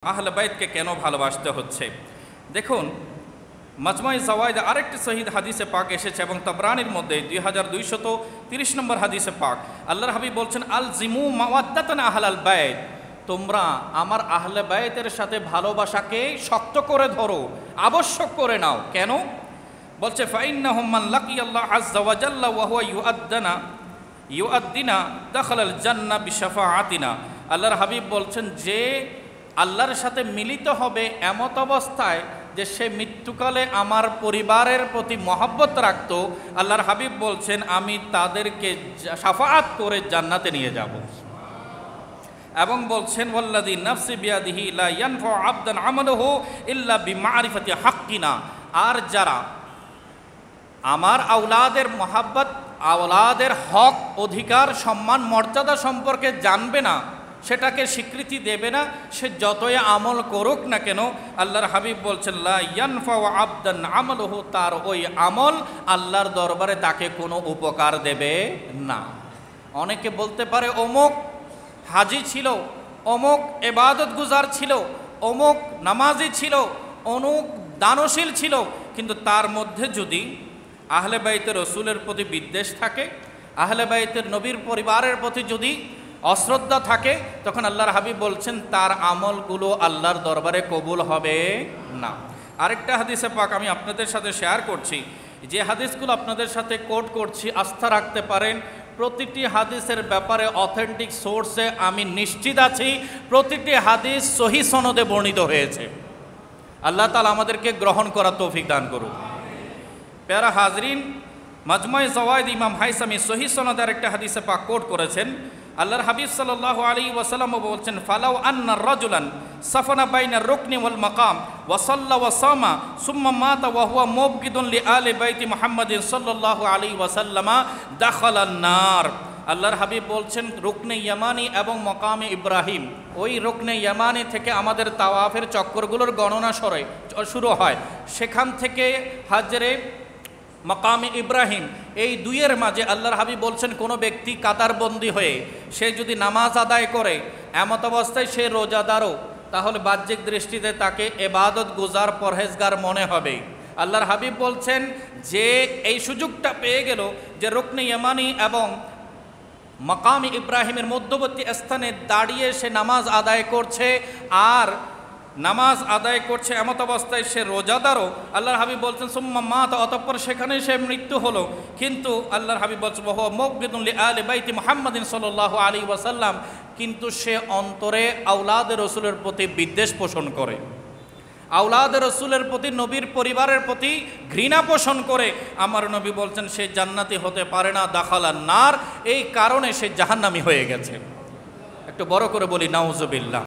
আহলে বাইতকে কেন ভালোবাসতে হচ্ছে। দেখুন, মাজমুই জাওয়ায়েদ আরেকটি সহিহ হাদিসে পাক এসেছে এবং তাবরানির মধ্যে 2230 নম্বর হাদিসে পাক আল্লাহর হাবিব বলছেন, আল জিমু মাওয়াদ্দাতান আহলাল বাইত, তোমরা আমার আহলে বাইতের সাথে ভালোবাসাকে শক্ত করে ধরো, আবশ্যক করে নাও। কেন বলছে, ফাইন্নাহুম মান লাকিয়াল্লাহ আযজা ওয়া জাল্লা ওয়া হুয়া ইউআদ্দিনা দাখালাল জান্নাহ বিশাফাআতিনা। আল্লাহর হাবিব বলছেন, যে আল্লাহর সাথে মিলিত হবে এমত অবস্থায় যে সে মৃত্যুকালে আমার পরিবারের প্রতি মহব্বত রাখত, আল্লাহর হাবিব বলছেন আমি তাদেরকে শাফাআত করে জান্নাতে নিয়ে যাব। এবং বলছেন, ওয়াল্লাযী নাফসি বিয়াদিহি লা ইয়ানফাউ আবদান আমালুহু ইল্লা বিমারিফাতি হাক্কিনা। আর যারা আমার আওলাদের মহব্বত, আওলাদের হক, অধিকার, সম্মান, মর্যাদা সম্পর্কে জানবে না, সেটাকে স্বীকৃতি দেবে না, সে যতই আমল করুক না কেন, আল্লাহর হাবিব বলছেন লা ইয়ানফাউ আবদান আমালুহু, তার ওই আমল আল্লাহর দরবারে তাকে কোনো উপকার দেবে না। অনেকে বলতে পারে অমুক হাজি ছিল, অমুক ইবাদত গুজার ছিল, অমুক নামাজি ছিল, অমুক দানশীল ছিল, কিন্তু তার মধ্যে যদি আহলে বাইতের রসুলের প্রতি বিদ্বেষ থাকে, আহলে বাইতের নবীর পরিবারের প্রতি যদি অশ্রদ্ধা থাকে, তখন আল্লাহর হাবিব বলছেন তার আমলগুলো আল্লাহর দরবারে কবুল হবে না। আরেকটা হাদিসে পাক আমি আপনাদের সাথে শেয়ার করছি, যে হাদিসগুলো আপনাদের সাথে কোট করছি, আস্থা রাখতে পারেন, প্রতিটি হাদিসের ব্যাপারে অথেন্টিক সোর্সে আমি নিশ্চিত আছি, প্রতিটি হাদিস সহিহ সনদে বর্ণিত হয়েছে। আল্লাহ তাআলা আমাদেরকে গ্রহণ করার তৌফিক দান করুন। প্যারা হাজরিন, মাজমুই জাওয়ায়েদ ইমাম হাইসামি সহিহ সনদের একটা হাদিসে পাক কোট করেছেন। আল্লাহর হাবিব সাল্লাল্লাহু আলাইহি ওয়াসাল্লাম বলছেন, ফালাউ আন্না রাজুলান সাফানা বাইনা রুকনি ওয়াল মাকাম ওয়া সাল্লা ওয়া সামা সুম্মা মাতা ওয়া হুয়া মুবগিদুন লি আলি বাইতি মুহাম্মাদিন সাল্লাল্লাহু আলাইহি ওয়াসাল্লামা দাখালান নার। আল্লাহর হাবিব বলছেন, রুকনে ইয়ামানি এবং মাকামে ইব্রাহিম, ওই রুকনে ইয়ামানি থেকে আমাদের তাওয়াফের চক্করগুলোর গণনা শুরু হয়, সেখান থেকে হাজরে মাকামে ইব্রাহিম, এই দুইয়ের মাঝে আল্লাহর হাবিব বলছেন কোনো ব্যক্তি কাতারবন্দি হয়ে সে যদি নামাজ আদায় করে, এমত অবস্থায় সে রোজাদারও, তাহলে বাহ্যিক দৃষ্টিতে তাকে ইবাদত গুজার, পরহেজগার মনে হবে। আল্লাহর হাবিব বলছেন যে এই সুযোগটা পেয়ে গেল যে রুকনে ইয়ামানি এবং মাকামে ইব্রাহিমের মধ্যবর্তী স্থানে দাঁড়িয়ে সে নামাজ আদায় করছে, আর নামাজ আদায় করছে এমত অবস্থায় সে রোজাদারও, আল্লাহর হাবিব বলছেন সুম্মা মাতা, অতঃপর সেখানে সে মৃত্যু হলো, কিন্তু আল্লাহর হাবিব বলছেন ওয়া হুয়া মুবগিদুন লি আলি বাইতি মুহাম্মাদিন সাল্লাল্লাহু আলাইহি ওয়াসাল্লাম, কিন্তু সে অন্তরে আওলাদের রসুলের প্রতি বিদ্বেষ পোষণ করে, আওলাদের রসুলের প্রতি, নবীর পরিবারের প্রতি ঘৃণা পোষণ করে। আমার নবী বলছেন সে জান্নাতি হতে পারে না, দাখালান নার, এই কারণে সে জাহান্নামী হয়ে গেছে। একটু বড় করে বলি নাউজুবিল্লাহ।